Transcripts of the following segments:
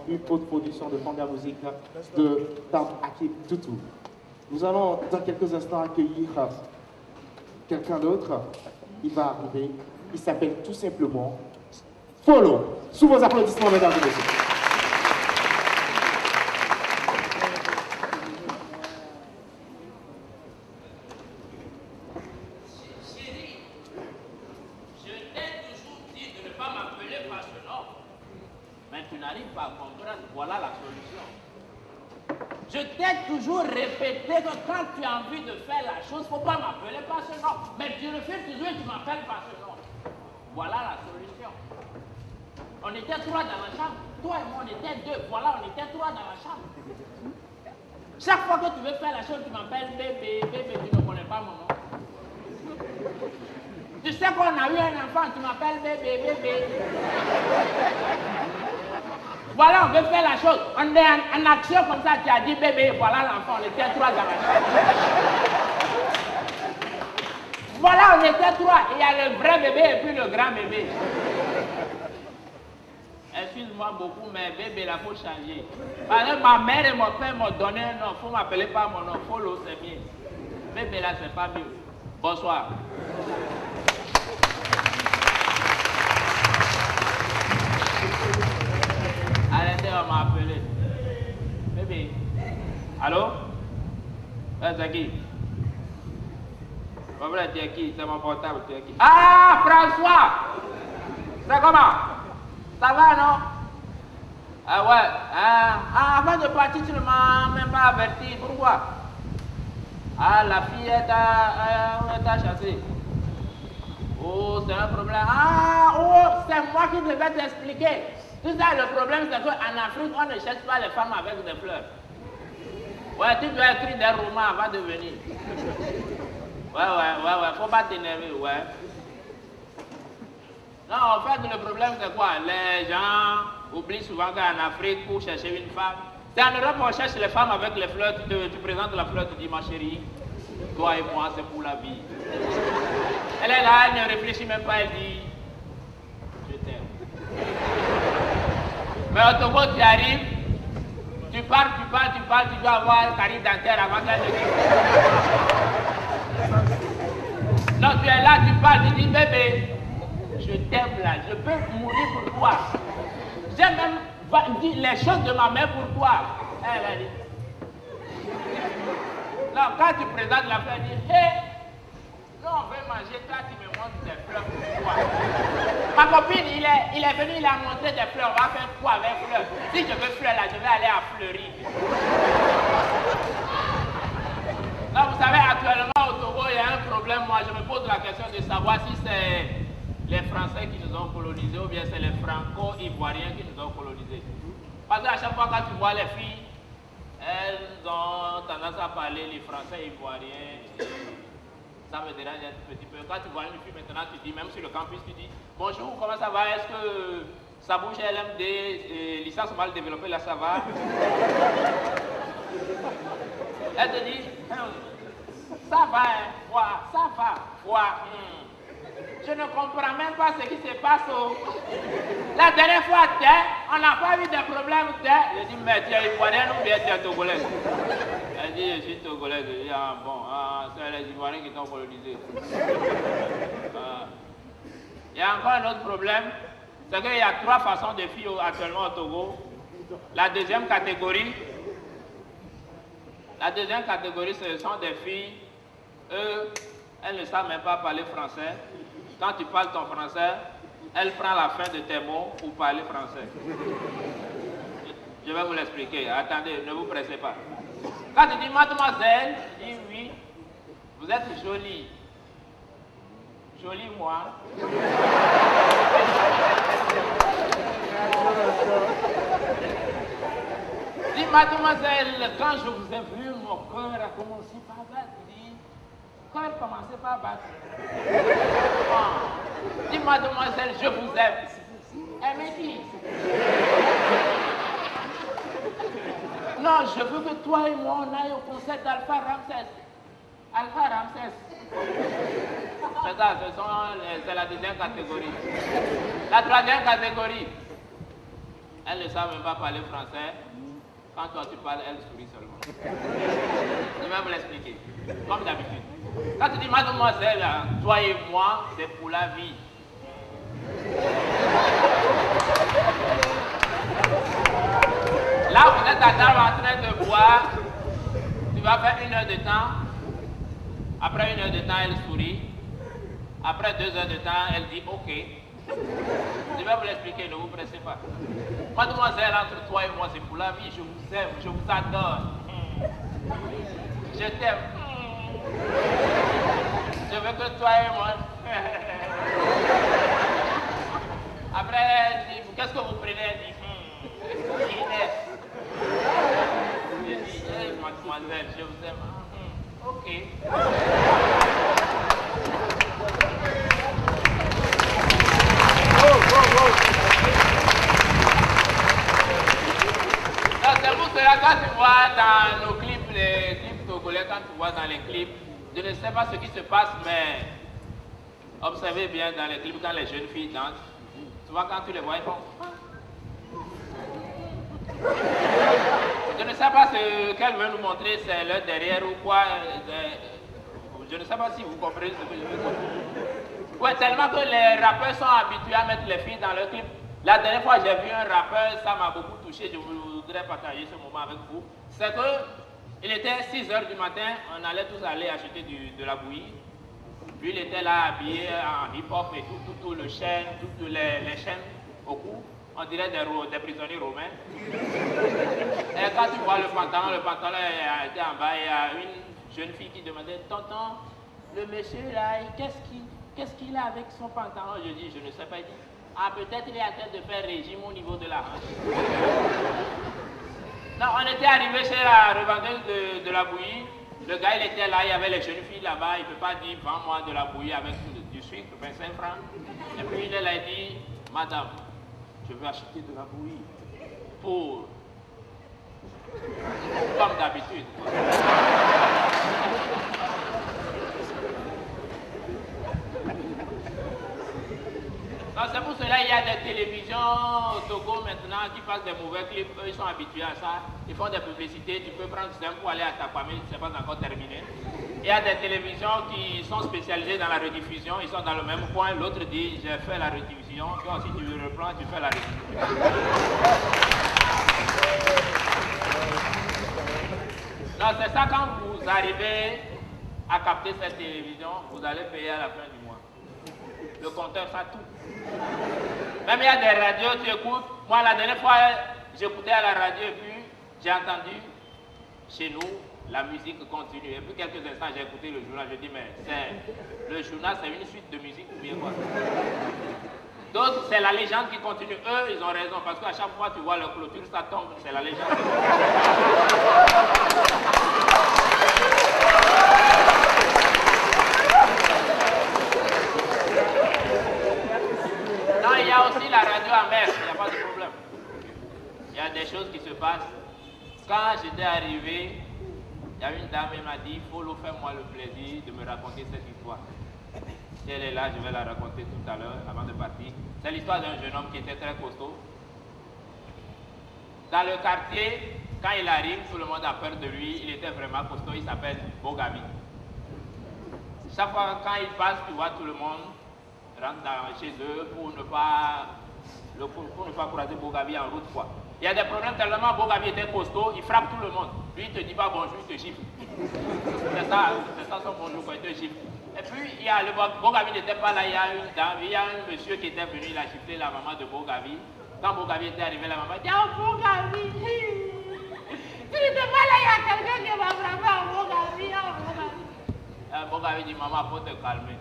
une haute production de Fanda Musique de Tam Akib Tutu. Nous allons dans quelques instants accueillir quelqu'un d'autre. Il va arriver. Il s'appelle tout simplement Follow. Sous vos applaudissements, mesdames et messieurs. Voilà la solution. Je t'ai toujours répété que quand tu as envie de faire la chose, il ne faut pas m'appeler par ce nom. Mais tu refuses toujours et tu m'appelles par ce nom. Voilà la solution. On était 3 dans la chambre. Toi et moi, on était 2. Voilà, on était 3 dans la chambre. Chaque fois que tu veux faire la chose, tu m'appelles bébé. Bébé, tu ne connais pas mon nom. Tu sais qu'on a eu un enfant, tu m'appelles bébé, bébé. Voilà, on veut faire la chose. On est en action comme ça, tu as dit bébé, voilà l'enfant, on était 3 dans la chambre. Voilà, on était 3. Il y a le vrai bébé et puis le grand bébé. Excuse-moi beaucoup, mais bébé, là, il faut changer. Parce que ma mère et mon père m'ont donné un nom. Il faut m'appeler pas mon nom. Follow, c'est bien. Bébé, là, c'est pas mieux. Bonsoir. Arrêtez, on m'a appelé. Bébé. Allô? C'est qui? Tu es qui? C'est mon portable, tu es qui? Ah, François! C'est comment? Ça va, non? Ah ouais. Avant de partir, tu ne m'as même pas averti. Pourquoi? Ah, la fille est à chasser. Oh, c'est un problème. Ah, oh, c'est moi qui devais t'expliquer. Tout ça, le problème, c'est qu'en Afrique, on ne cherche pas les femmes avec des fleurs. Ouais, tu dois écrire des romans avant de venir. Ouais, faut pas t'énerver, ouais. Non, en fait, le problème, c'est quoi? Les gens oublient souvent qu'en Afrique, pour chercher une femme, c'est en Europe on cherche les femmes avec les fleurs, tu présentes la fleur, tu dis, ma chérie, toi et moi, c'est pour la vie. Elle est là, elle ne réfléchit même pas, elle dit, je t'aime. Mais au Togo, tu arrives, tu parles, tu dois avoir un carie dentaire avant qu'elle ne dise. Non, tu es là, tu parles, tu dis, bébé, je t'aime là, je peux mourir pour toi. J'ai même dit les choses de ma mère pour toi. Elle a dit. Non, quand tu présentes la fleur, elle dit, hé, non, on veut manger, toi tu me montres des fleurs pour toi. Ma copine, il est venu, il a montré des fleurs, on va faire quoi avec fleurs? Si je veux fleurs là, je vais aller à fleurir. Non, vous savez, actuellement au Togo, il y a un problème. Moi, je me pose la question de savoir si c'est les Français qui nous ont colonisés ou bien c'est les Franco-Ivoiriens qui nous ont colonisés. Parce qu'à chaque fois quand tu vois les filles, elles ont tendance à parler les Français Ivoiriens. Ça me dérange un petit peu. Quand tu vois une fille maintenant, tu dis, même sur le campus, tu dis, bonjour, comment ça va? Est-ce que ça bouge LMD, licence mal développée, là ça va? Elle te dit, ça va, hein, ça va, Je ne comprends même pas ce qui se passe. La dernière fois, on n'a pas eu de problème. Je dis, mais tu es ivoirienne ou bien tu es togolaise? Elle dit, je suis togolaise. Je dis, ah bon, c'est les Ivoiriens qui t'ont colonisé. Il y a encore un autre problème, c'est qu'il y a 3 façons de filles actuellement au Togo. La deuxième catégorie, ce sont des filles, elles ne savent même pas parler français. Quand tu parles ton français, elle prend la fin de tes mots pour parler français. Je vais vous l'expliquer. Attendez, ne vous pressez pas. Quand tu dis mademoiselle, tu dis oui, vous êtes jolie. Jolie moi. Dis mademoiselle, quand je vous ai vu, mon cœur a commencé par battre. Quand elle commençait par battre. Dis mademoiselle, je vous aime. Elle me dit. Non, je veux que toi et moi on aille au concert d'Alpha Ramsès. Alpha Ramsès. C'est ça, c'est la deuxième catégorie. La troisième catégorie. elles ne savent même pas parler français. Quand toi tu parles, elles sourient seulement. Je vais vous l'expliquer. Comme d'habitude. Quand tu dis mademoiselle, toi et moi, c'est pour la vie. Là, vous êtes à table en train de boire. Tu vas faire 1 heure de temps. Après 1 heure de temps, elle sourit. Après 2 heures de temps, elle dit OK. Je vais vous l'expliquer, ne vous pressez pas. Mademoiselle, entre toi et moi, c'est pour la vie. Je vous aime, je vous adore. Je t'aime. Je veux que toi et moi. Après, elle dit, qu'est-ce que vous prenez? Elle dit, Inès. Je dis, hey, mademoiselle, je vous aime. OK. C'est pour cela, quand tu vois dans nos clips, les clips togolais, quand tu vois dans les clips, je ne sais pas ce qui se passe, mais observez bien dans les clips quand les jeunes filles dansent. Tu vois, quand tu les vois, ils font. Je ne sais pas ce qu'elles veulent nous montrer, c'est leur derrière ou quoi. Je ne sais pas si vous comprenez ce que je veux dire. Ouais, tellement que les rappeurs sont habitués à mettre les filles dans leurs clips. La dernière fois, j'ai vu un rappeur, ça m'a beaucoup touché, je voudrais partager ce moment avec vous. C'est que il était 6 h du matin, on allait tous aller acheter de la bouillie. Lui, il était là habillé en hip-hop et tout le chaîne, toutes les chaînes au cou. On dirait des prisonniers romains. Et quand tu vois le pantalon était en bas, il y a une jeune fille qui demandait, tonton, le monsieur là, qu'est-ce qu'il a avec son pantalon? Je dis, je ne sais pas. Il dit, ah, peut-être il est en train de faire régime au niveau de la hanche. Non, on était arrivé chez la revendeuse de la bouillie. Le gars, il était là, il y avait les jeunes filles là-bas. Il ne peut pas dire, vends-moi de la bouillie avec du sucre, 25 francs. Et puis il a dit, madame, je veux acheter de la bouillie pour... Comme d'habitude. C'est pour cela qu'il y a des télévisions au Togo maintenant qui passent des mauvais clips. Eux, ils sont habitués à ça. Ils font des publicités. Tu peux prendre ça pour aller à Takwame, c'est pas encore terminé. Il y a des télévisions qui sont spécialisées dans la rediffusion. Ils sont dans le même coin. L'autre dit, j'ai fait la rediffusion. Toi aussi, tu reprends, tu fais la rediffusion. Non, c'est ça, quand vous arrivez à capter cette télévision, vous allez payer à la fin du mois. Le compteur, ça tout. Même il y a des radios, tu écoutes. Moi, la dernière fois, j'écoutais à la radio et puis j'ai entendu chez nous la musique continue. Et puis quelques instants, j'ai écouté le journal. Je dis, mais le journal, c'est une suite de musique ou bien quoi? D'autres, c'est la légende qui continue. Eux, ils ont raison parce qu'à chaque fois, tu vois leur clôture, ça tombe. C'est la légende. Non, il y a aussi la radio en mer, il n'y a pas de problème. Il y a des choses qui se passent. Quand j'étais arrivé, il y a une dame qui m'a dit, Folo, fais-moi le plaisir de me raconter cette histoire. Si elle est là, je vais la raconter tout à l'heure, avant de partir. C'est l'histoire d'un jeune homme qui était très costaud. Dans le quartier, quand il arrive, tout le monde a peur de lui. Il était vraiment costaud, il s'appelle Bogavi. Chaque fois, quand il passe, tu vois tout le monde rentre chez eux pour ne pas croiser Bogavi en route, quoi. Il y a des problèmes tellement Bogavi était costaud, il frappe tout le monde. Lui, il te dit pas bonjour, il te gifle. C'est ça son bonjour, quoi, il te gifle. Et puis, il y a le Bogavi n'était pas là, il y a une dame, il y a un monsieur qui était venu, il a giflé la maman de Bogavi. Quand Bogavi était arrivé, la maman dit, oh Bogavi, tu n'étais pas là, il y a quelqu'un qui m'a frappé à Bogavi, oh Bogavi. Bogavi dit, maman, faut te calmer.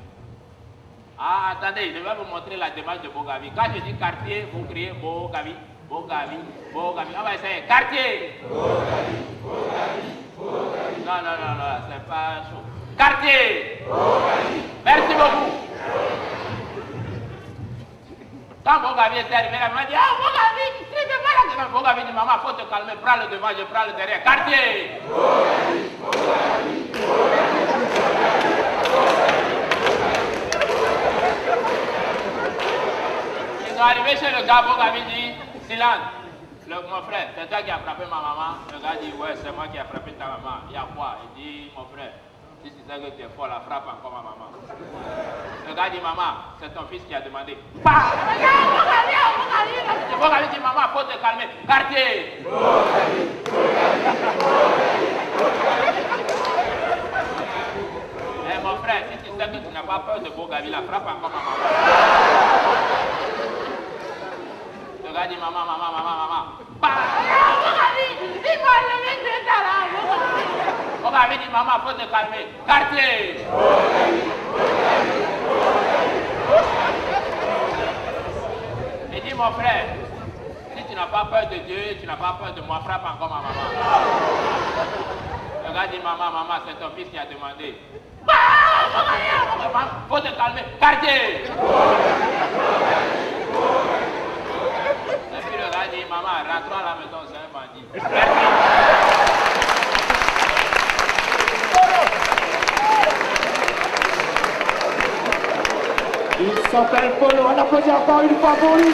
Ah, attendez, je vais vous montrer la démarche de Bogavi. Quand je dis quartier, vous criez Bogavi, Bogavi, Bogavi. On va essayer. Quartier. Bogavi, Bogavi, Bogavi. Non, c'est pas chaud. Quartier. Bogavi. Merci beaucoup. Quand Bogavi était arrivé, la maman dit, ah, Bogavi, tu n'es pas là. Bogavi dit, maman, faut te calmer, prends le devant, je prends le derrière. Quartier. Bogavi, Bogavi, Bogavi. Ils sont arrivés chez le gars, Bogavi dit, silence. Mon frère, c'est toi qui as frappé ma maman. Le gars dit, ouais, c'est moi qui ai frappé ta maman. Il y a quoi? Il dit, mon frère, si tu sais que tu es fort, la frappe encore ma maman. Le gars dit, maman, c'est ton fils qui a demandé. Bah! Il dit, maman, faut te calmer. Quartier! Eh mon frère, si tu sais que tu n'as pas peur de Bogavi, la frappe encore ma maman. Le gars dit, maman. Bah! Bogavi dit, maman, faut te calmer. Quartier! Il dit, mon frère, si tu n'as pas peur de Dieu, tu n'as pas peur de moi, frappe encore ma maman. Le gars dit, maman, c'est ton fils qui a demandé. Faut te calmer, quartier! Et puis le gars dit, maman, rentrons à la maison, c'est un bandit. Il s'appelle Polo, on applaudit encore une fois pour lui.